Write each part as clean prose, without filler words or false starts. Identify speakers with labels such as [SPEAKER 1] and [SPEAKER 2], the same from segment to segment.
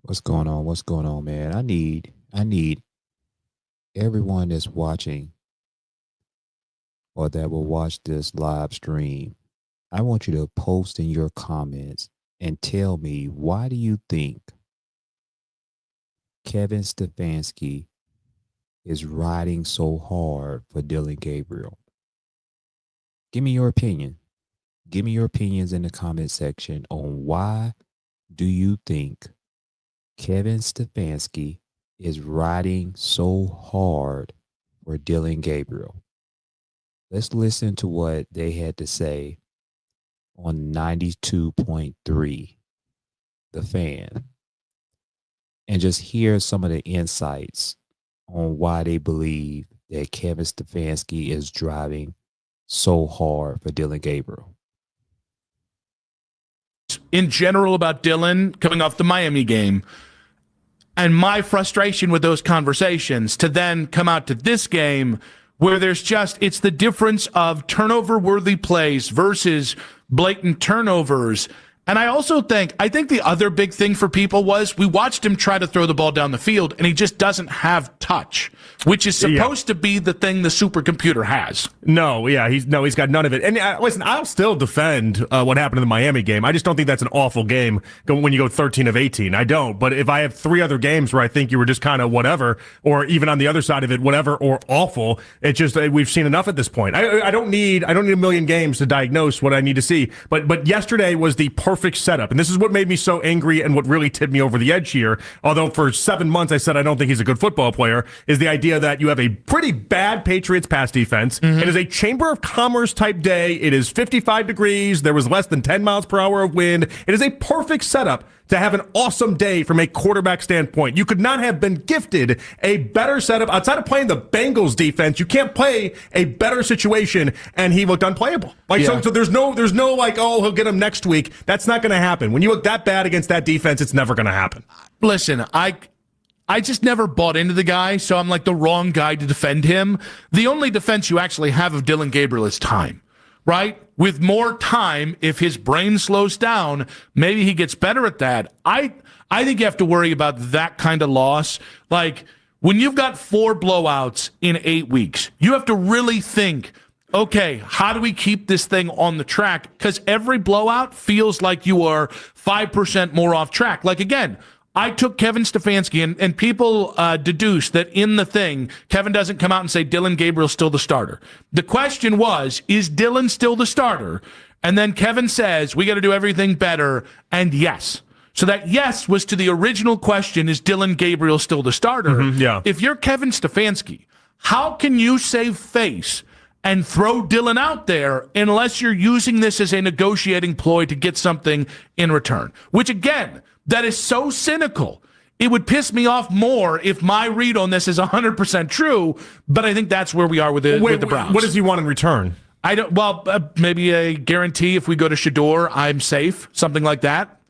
[SPEAKER 1] What's going on? What's going on, man? I need everyone that's watching or that will watch this live stream. I want you to post in your comments and tell me, why do you think Kevin Stefanski is riding so hard for Dillon Gabriel? Give me your opinion. Give me your opinions in the comment section on why do you think Kevin Stefanski is riding so hard for Dillon Gabriel. Let's listen to what they had to say on 92.3, The Fan, and just hear some of the insights on why they believe that Kevin Stefanski is driving so hard for Dillon Gabriel.
[SPEAKER 2] In general about Dillon coming off the Miami game and my frustration with those conversations to then come out to this game where it's the difference of turnover worthy plays versus blatant turnovers. And I think the other big thing for people was we watched him try to throw the ball down the field and he just doesn't have touch, which is supposed to be the thing the supercomputer has.
[SPEAKER 3] He's got none of it. And listen, I'll still defend what happened in the Miami game. I just don't think that's an awful game when you go 13 of 18. I don't. But if I have three other games where I think you were just kind of whatever, or even on the other side of it, whatever or awful, it's just we've seen enough at this point. I don't need a million games to diagnose what I need to see. But yesterday was the perfect setup. And this is what made me so angry and what really tipped me over the edge here. Although for 7 months I said I don't think he's a good football player, is the idea that you have a pretty bad Patriots pass defense. Mm-hmm. It is a Chamber of Commerce type day. It is 55 degrees. There was less than 10 miles per hour of wind. It is a perfect setup to have an awesome day from a quarterback standpoint. You could not have been gifted a better setup outside of playing the Bengals defense. You can't play a better situation, and he looked unplayable. So there's no like, oh, he'll get him next week. That's not going to happen. When you look that bad against that defense, it's never going to happen.
[SPEAKER 2] Listen, I just never bought into the guy, so I'm like the wrong guy to defend him. The only defense you actually have of Dillon Gabriel is time, right? With more time, if his brain slows down, maybe he gets better at that. I think you have to worry about that kind of loss. Like, when you've got 4 blowouts in 8 weeks, you have to really think, okay, how do we keep this thing on the track? Because every blowout feels like you are 5% more off track. Like, again, I took Kevin Stefanski, and people deduce that in the thing, Kevin doesn't come out and say Dillon Gabriel's still the starter. The question was, is Dillon still the starter? And then Kevin says, we got to do everything better, and yes. So that yes was to the original question, is Dillon Gabriel still the starter?
[SPEAKER 3] Mm-hmm, yeah.
[SPEAKER 2] If you're Kevin Stefanski, how can you save face and throw Dillon out there unless you're using this as a negotiating ploy to get something in return? Which, again, that is so cynical. It would piss me off more if my read on this is 100% true, but I think that's where we are with the Browns.
[SPEAKER 3] What does he want in return?
[SPEAKER 2] Maybe a guarantee if we go to Shedeur, I'm safe, something like that.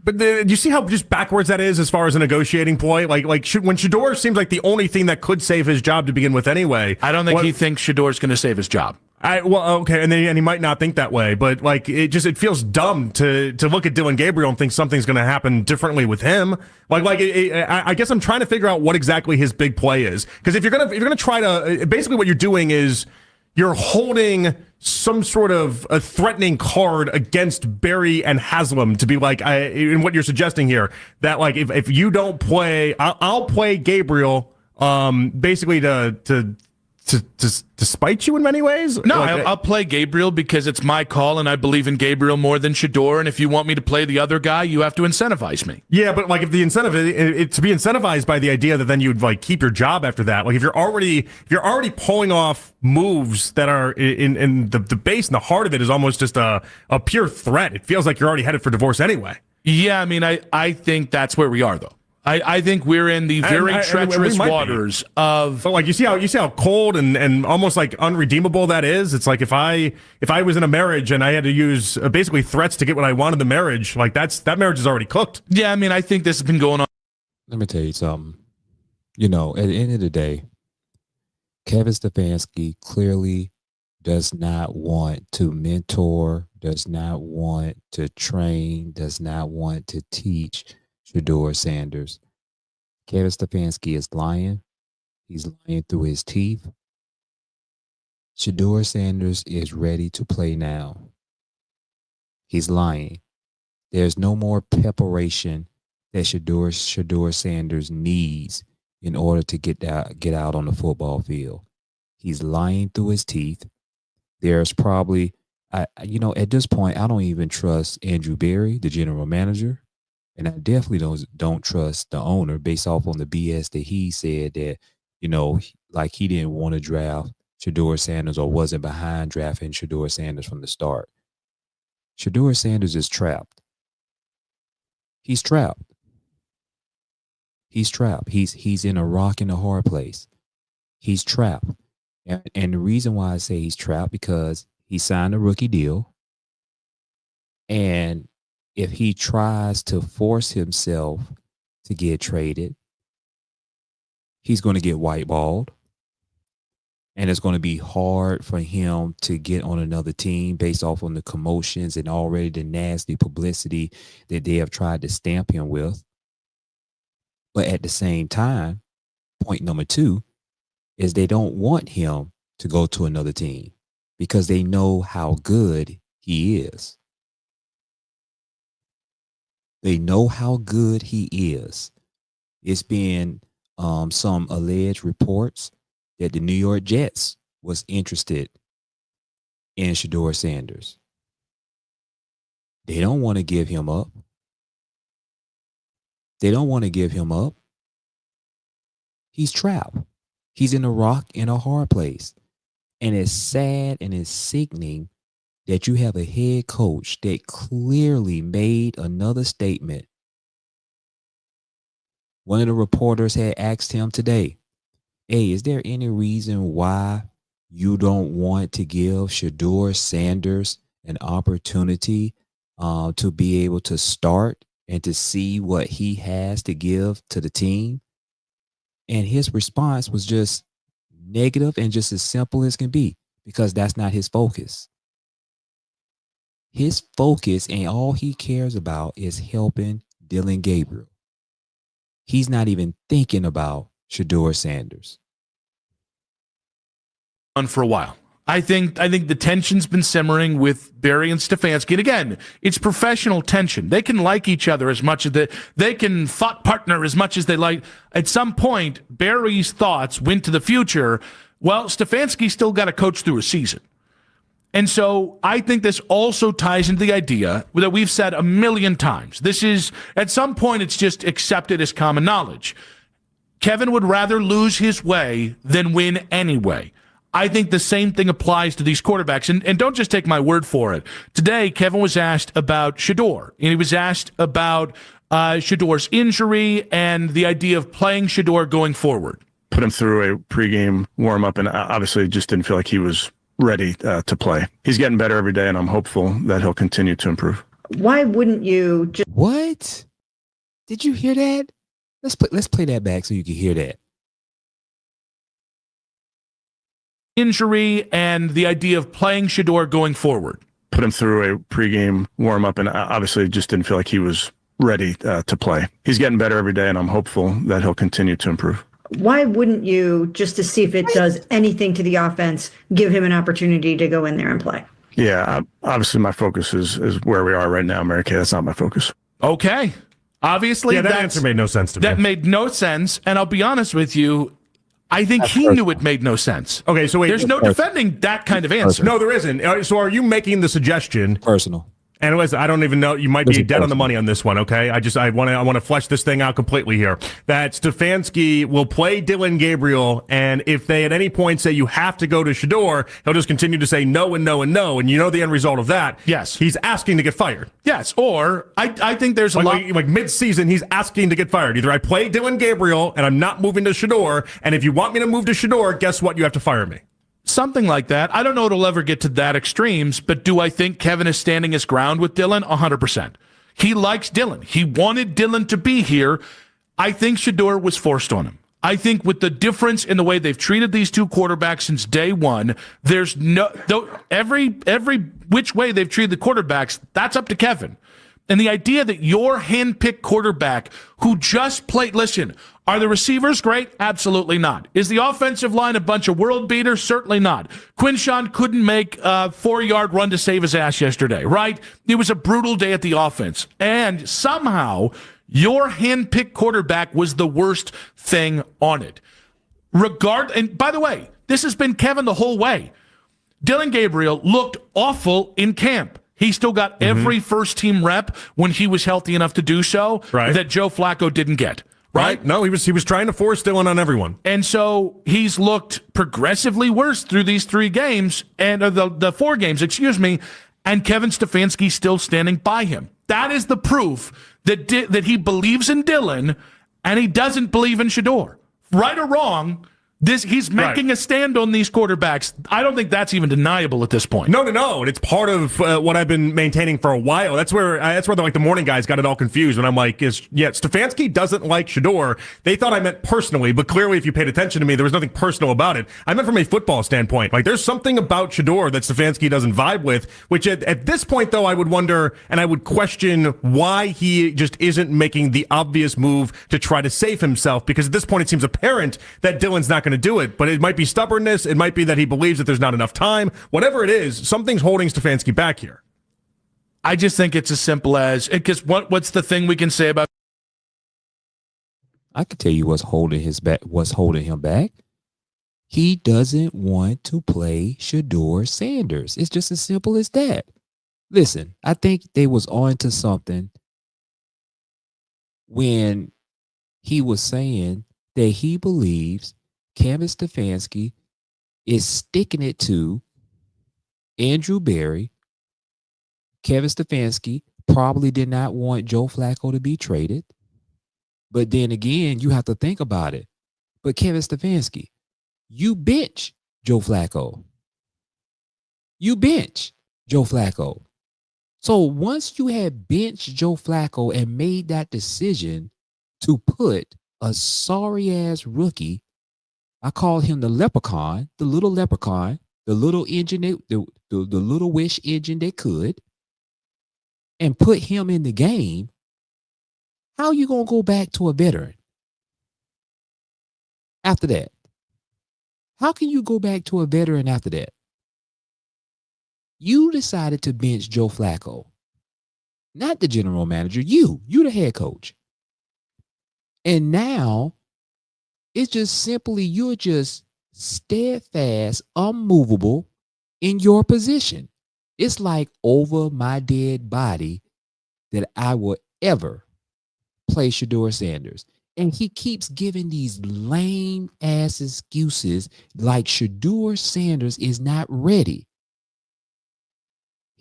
[SPEAKER 3] But do you see how just backwards that is as far as a negotiating ploy? When Shedeur seems like the only thing that could save his job to begin with anyway.
[SPEAKER 2] I don't think he thinks Shedeur's going to save his job.
[SPEAKER 3] Okay, and he might not think that way, but it feels dumb to look at Dillon Gabriel and think something's going to happen differently with him. I guess I'm trying to figure out what exactly his big play is, because if you're gonna try to, basically what you're doing is you're holding some sort of a threatening card against Barry and Haslam to be like, in what you're suggesting here, that like if you don't play, I'll play Gabriel, basically to spite you in many ways?
[SPEAKER 2] No, I'll play Gabriel because it's my call and I believe in Gabriel more than Shedeur, and if you want me to play the other guy, you have to incentivize me.
[SPEAKER 3] Yeah, but like if the incentive to be incentivized by the idea that then you'd like keep your job after that, like if you're already pulling off moves that are in the base and the heart of it is almost just a pure threat. It feels like you're already headed for divorce anyway.
[SPEAKER 2] Yeah, I mean, I think that's where we are though. I think we're in the very treacherous waters of.
[SPEAKER 3] But like you see how cold and almost like unredeemable that is. It's like if I was in a marriage and I had to use basically threats to get what I wanted in the marriage, like that marriage is already cooked.
[SPEAKER 2] Yeah, I mean, I think this has been going on.
[SPEAKER 1] Let me tell you something. At the end of the day, Kevin Stefanski clearly does not want to mentor, does not want to train, does not want to teach Shedeur Sanders. Kevin Stefanski is lying. He's lying through his teeth. Shedeur Sanders is ready to play now. He's lying. There's no more preparation that Shedeur Sanders needs in order to get out on the football field. He's lying through his teeth. There's probably, at this point, I don't even trust Andrew Berry, the general manager, and I definitely don't trust the owner based off on the BS that he said that, like he didn't want to draft Shedeur Sanders or wasn't behind drafting Shedeur Sanders from the start. Shedeur Sanders is trapped. He's trapped. He's trapped. He's in a rock and a hard place. He's trapped. And the reason why I say he's trapped because he signed a rookie deal. And if he tries to force himself to get traded, he's going to get whiteballed. And it's going to be hard for him to get on another team based off on the commotions and already the nasty publicity that they have tried to stamp him with. But at the same time, point number 2 is they don't want him to go to another team because they know how good he is. They know how good he is. It's been some alleged reports that the New York Jets was interested in Shedeur Sanders. They don't want to give him up. They don't want to give him up. He's trapped. He's in a rock in a hard place. And it's sad and it's sickening that you have a head coach that clearly made another statement. One of the reporters had asked him today, hey, is there any reason why you don't want to give Shedeur Sanders an opportunity to be able to start and to see what he has to give to the team? And his response was just negative and just as simple as can be, because that's not his focus. His focus and all he cares about is helping Dillon Gabriel. He's not even thinking about Shedeur Sanders.
[SPEAKER 2] On for a while. I think the tension's been simmering with Barry and Stefanski. And again, it's professional tension. They can like each other as much as they can thought partner as much as they like. At some point, Barry's thoughts went to the future. Well, Stefanski still got to coach through a season. And so I think this also ties into the idea that we've said a million times. This is, at some point, it's just accepted as common knowledge. Kevin would rather lose his way than win anyway. I think the same thing applies to these quarterbacks. And don't just take my word for it. Today, Kevin was asked about Shedeur, and he was asked about Shedeur's injury and the idea of playing Shedeur going forward.
[SPEAKER 4] Put him through a pregame warm-up, and obviously just didn't feel like he was ready to play. He's getting better every day, and I'm hopeful that he'll continue to improve.
[SPEAKER 5] Why wouldn't you just...
[SPEAKER 1] What? Did you hear that? Let's play that back so you can hear that.
[SPEAKER 2] Injury and the idea of playing Shedeur going forward.
[SPEAKER 4] Put him through a pregame warm-up, and obviously just didn't feel like he was ready to play. He's getting better every day, and I'm hopeful that he'll continue to improve.
[SPEAKER 5] Why wouldn't you, just to see if it does anything to the offense, give him an opportunity to go in there and play?
[SPEAKER 4] Yeah, obviously my focus is where we are right now, Mary Kay. That's not my focus.
[SPEAKER 2] Okay. Obviously,
[SPEAKER 3] yeah, that answer made no sense to me.
[SPEAKER 2] That made no sense, and I'll be honest with you, I think he knew it made no sense.
[SPEAKER 3] Okay, so wait.
[SPEAKER 2] There's no defending that kind of answer.
[SPEAKER 3] No, there isn't. So are you making the suggestion?
[SPEAKER 1] Personal.
[SPEAKER 3] Anyways, I don't even know. You might be dead on the money on this one. Okay, I want to flesh this thing out completely here. That Stefanski will play Dillon Gabriel, and if they at any point say you have to go to Shedeur, he'll just continue to say no and no and no, and you know the end result of that.
[SPEAKER 2] Yes,
[SPEAKER 3] he's asking to get fired.
[SPEAKER 2] Yes, or I think there's a lot
[SPEAKER 3] like mid-season, he's asking to get fired. Either I play Dillon Gabriel and I'm not moving to Shedeur, and if you want me to move to Shedeur, guess what? You have to fire me.
[SPEAKER 2] Something like that. I don't know if it'll ever get to that extremes, but do I think Kevin is standing his ground with Dillon? 100%. He likes Dillon. He wanted Dillon to be here. I think Shedeur was forced on him. I think with the difference in the way they've treated these two quarterbacks since day one, there's no every which way they've treated the quarterbacks, that's up to Kevin. And the idea that your handpicked quarterback who just played, listen, are the receivers great? Absolutely not. Is the offensive line a bunch of world beaters? Certainly not. Quinshawn couldn't make a 4-yard run to save his ass yesterday, right? It was a brutal day at the offense. And somehow your handpicked quarterback was the worst thing on it. And by the way, this has been Kevin the whole way. Dillon Gabriel looked awful in camp. He still got every first-team rep when he was healthy enough to do so that Joe Flacco didn't get. Right?
[SPEAKER 3] No, he was trying to force Dillon on everyone.
[SPEAKER 2] And so he's looked progressively worse through these 3 games, and the 4 games, and Kevin Stefanski still standing by him. That is the proof that he believes in Dillon and he doesn't believe in Shedeur. Right or wrong, he's making a stand on these quarterbacks. I don't think that's even deniable at this point.
[SPEAKER 3] No. And it's part of what I've been maintaining for a while. That's where the morning guys got it all confused. When I'm like, Stefanski doesn't like Shedeur. They thought I meant personally, but clearly if you paid attention to me, there was nothing personal about it. I meant from a football standpoint. Like there's something about Shedeur that Stefanski doesn't vibe with, which at this point though, I would wonder and I would question why he just isn't making the obvious move to try to save himself, because at this point it seems apparent that Dillon's not going to do it, but it might be stubbornness. It might be that he believes that there's not enough time. Whatever it is, something's holding Stefanski back here.
[SPEAKER 2] I just think it's as simple as, because what's the thing we can say about?
[SPEAKER 1] I could tell you what's holding him back. He doesn't want to play Shedeur Sanders. It's just as simple as that. Listen, I think they was on to something when he was saying that he believes Kevin Stefanski is sticking it to Andrew Berry. Kevin Stefanski probably did not want Joe Flacco to be traded. But then again, you have to think about it. But Kevin Stefanski, you bench Joe Flacco. So once you had benched Joe Flacco and made that decision to put a sorry-ass rookie, I call him the leprechaun, the little engine, the little wish engine that could, and put him in the game, how you going to go back to a veteran after that? How can you go back to a veteran after that? You decided to bench Joe Flacco, not the general manager. You the head coach. And now it's just simply, you're just steadfast, unmovable in your position. It's like over my dead body that I will ever play Shedeur Sanders. And he keeps giving these lame ass excuses like Shedeur Sanders is not ready.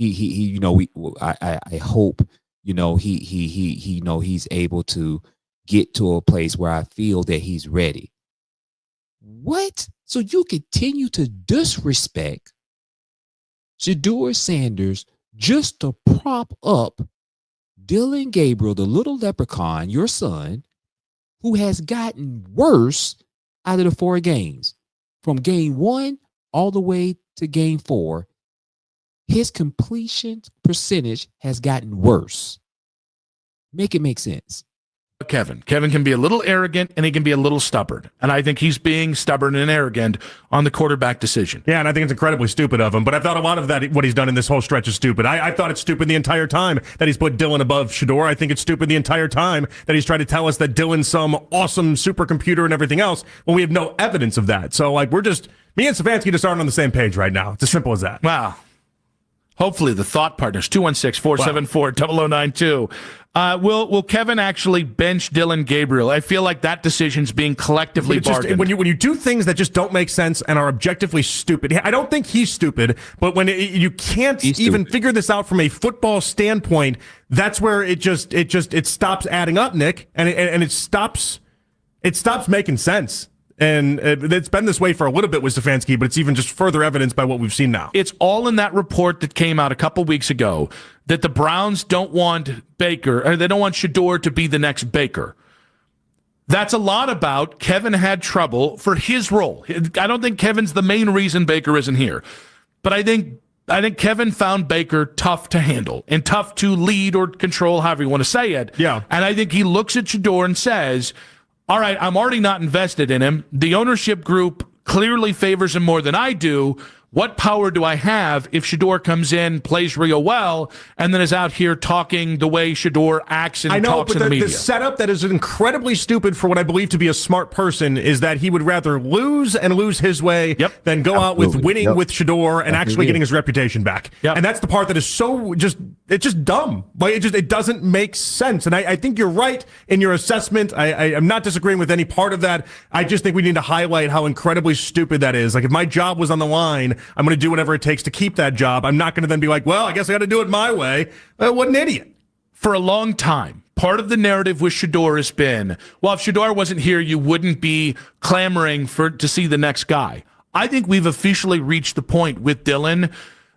[SPEAKER 1] I hope, he's able to get to a place where I feel that he's ready. What? So you continue to disrespect Shedeur Sanders just to prop up Dillon Gabriel, the little leprechaun, your son, who has gotten worse out of the 4 games. From game 1 all the way to game 4, his completion percentage has gotten worse. Make it make sense.
[SPEAKER 2] Kevin can be a little arrogant and he can be a little stubborn. And I think he's being stubborn and arrogant on the quarterback decision.
[SPEAKER 3] Yeah, and I think it's incredibly stupid of him. But I thought a lot of that, what he's done in this whole stretch, is stupid. I thought it's stupid the entire time that he's put Dillon above Shedeur. I think it's stupid the entire time that he's tried to tell us that Dillon's some awesome supercomputer and everything else when we have no evidence of that. So, me and Stefanski just aren't on the same page right now. It's as simple as that.
[SPEAKER 2] Wow. Hopefully the thought partners, 216-474-0092. Will Kevin actually bench Dillon Gabriel? I feel like that decision's being collectively bargained.
[SPEAKER 3] When you do things that just don't make sense and are objectively stupid, I don't think he's stupid, but when you can't even figure this out from a football standpoint, that's where it stops adding up, Nick, and it stops making sense. And it's been this way for a little bit with Stefanski, but it's even just further evidenced by what we've seen now.
[SPEAKER 2] It's all in that report that came out a couple weeks ago that the Browns don't want Baker, or they don't want Shedeur to be the next Baker. That's a lot about Kevin had trouble for his role. I don't think Kevin's the main reason Baker isn't here. But I think I think Kevin found Baker tough to handle and tough to lead or control, however you want to say it.
[SPEAKER 3] Yeah.
[SPEAKER 2] And I think he looks at Shedeur and says, all right, I'm already not invested in him. The ownership group clearly favors him more than I do. What power do I have if Shedeur comes in, plays real well, and then is out here talking the way Shedeur acts and talks in the media?
[SPEAKER 3] The setup that is incredibly stupid for what I believe to be a smart person is that he would rather lose and lose his way than go out with winning with Shedeur and actually getting his reputation back. And that's the part that is so it's just dumb. Like it doesn't make sense. And I think you're right in your assessment. I'm not disagreeing with any part of that. I just think we need to highlight how incredibly stupid that is. Like if my job was on the line, I'm going to do whatever it takes to keep that job. I'm not going to then be like, well, I guess I got to do it my way. What an idiot.
[SPEAKER 2] For a long time, part of the narrative with Shedeur has been, well, if Shedeur wasn't here, you wouldn't be clamoring to see the next guy. I think we've officially reached the point with Dillon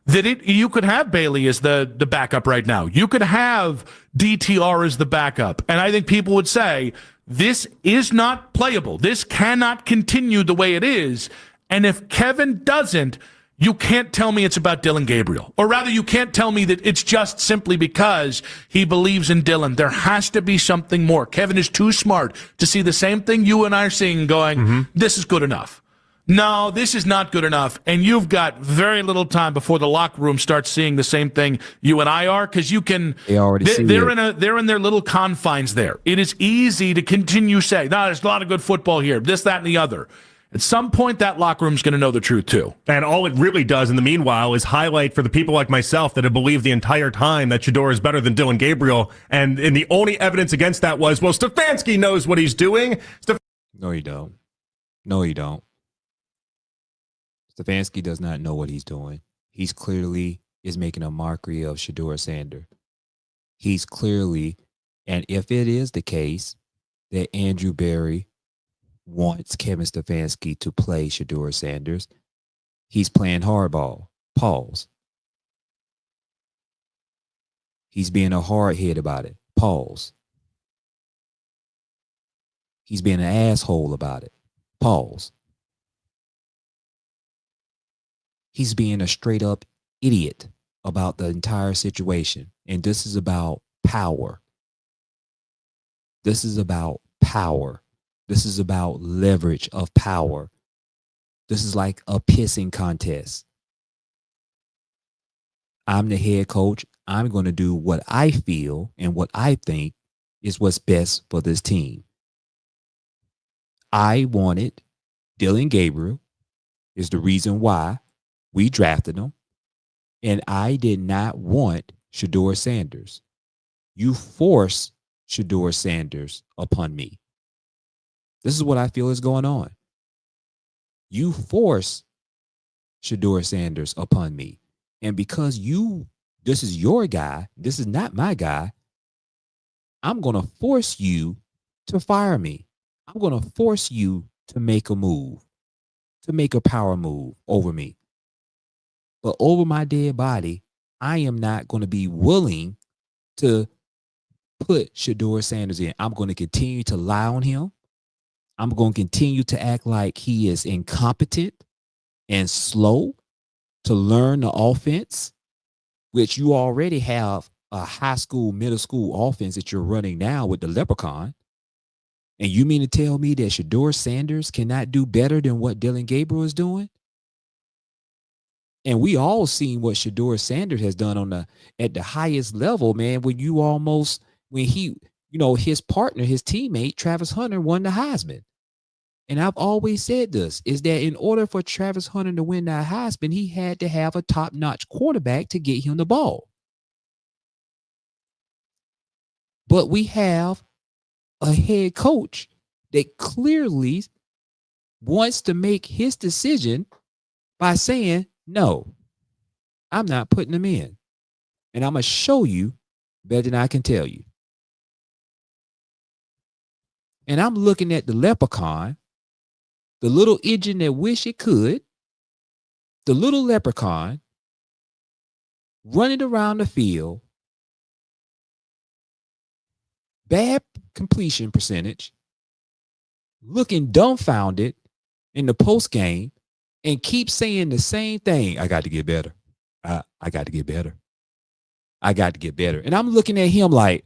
[SPEAKER 2] that you could have Bailey as the backup right now. You could have DTR as the backup. And I think people would say, this is not playable. This cannot continue the way it is. And if Kevin doesn't, you can't tell me it's about Dillon Gabriel. Or rather, you can't tell me that it's just simply because he believes in Dillon. There has to be something more. Kevin is too smart to see the same thing you and I are seeing going, this is good enough. No, this is not good enough. And you've got very little time before the locker room starts seeing the same thing you and I are, because you can. They're in their little confines there. It is easy to continue saying, no, there's a lot of good football here, this, that, and the other. At some point, that locker room's going to know the truth, too.
[SPEAKER 3] And all it really does in the meanwhile is highlight for the people like myself that have believed the entire time that Shedeur is better than Dillon Gabriel. And the only evidence against that was, well, Stefanski knows what he's doing.
[SPEAKER 1] No, you don't. No, you don't. Stefanski does not know what he's doing. He's clearly is making a mockery of Shedeur Sanders. He's clearly, and if it is the case that Andrew Berry wants Kevin Stefanski to play Shedeur Sanders, he's playing hardball. Pause. He's being a hardhead about it. Pause. He's being an asshole about it. Pause. He's being a straight up idiot about the entire situation. And this is about power. This is about power. This is about leverage of power. This is like a pissing contest. I'm the head coach. I'm going to do what I feel and what I think is what's best for this team. I wanted Dillon Gabriel, is the reason why we drafted him. And I did not want Shedeur Sanders. You forced Shedeur Sanders upon me. This is what I feel is going on. You force Shedeur Sanders upon me. And because this is your guy, this is not my guy, I'm going to force you to fire me. I'm going to force you to make a move, to make a power move over me. But over my dead body, I am not going to be willing to put Shedeur Sanders in. I'm going to continue to lie on him. I'm going to continue to act like he is incompetent and slow to learn the offense, which you already have a high school, middle school offense that you're running now with the Leprechaun. And you mean to tell me that Shedeur Sanders cannot do better than what Dillon Gabriel is doing? And we all seen what Shedeur Sanders has done at the highest level, man, when his partner, his teammate, Travis Hunter, won the Heisman. And I've always said this, is that in order for Travis Hunter to win that Heisman, he had to have a top-notch quarterback to get him the ball. But we have a head coach that clearly wants to make his decision by saying, no, I'm not putting him in. And I'm going to show you better than I can tell you. And I'm looking at the Leprechaun, the little engine that wish it could, the little Leprechaun running around the field, bad completion percentage, looking dumbfounded in the post game, and keep saying the same thing. I got to get better. I got to get better. I got to get better. And I'm looking at him like,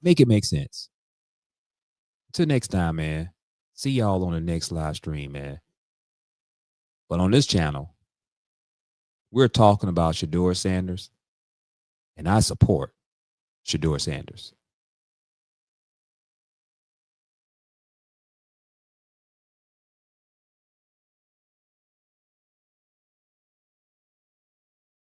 [SPEAKER 1] make it make sense. Till next time, man. See y'all on the next live stream, man. But on this channel, we're talking about Shedeur Sanders, and I support Shedeur Sanders.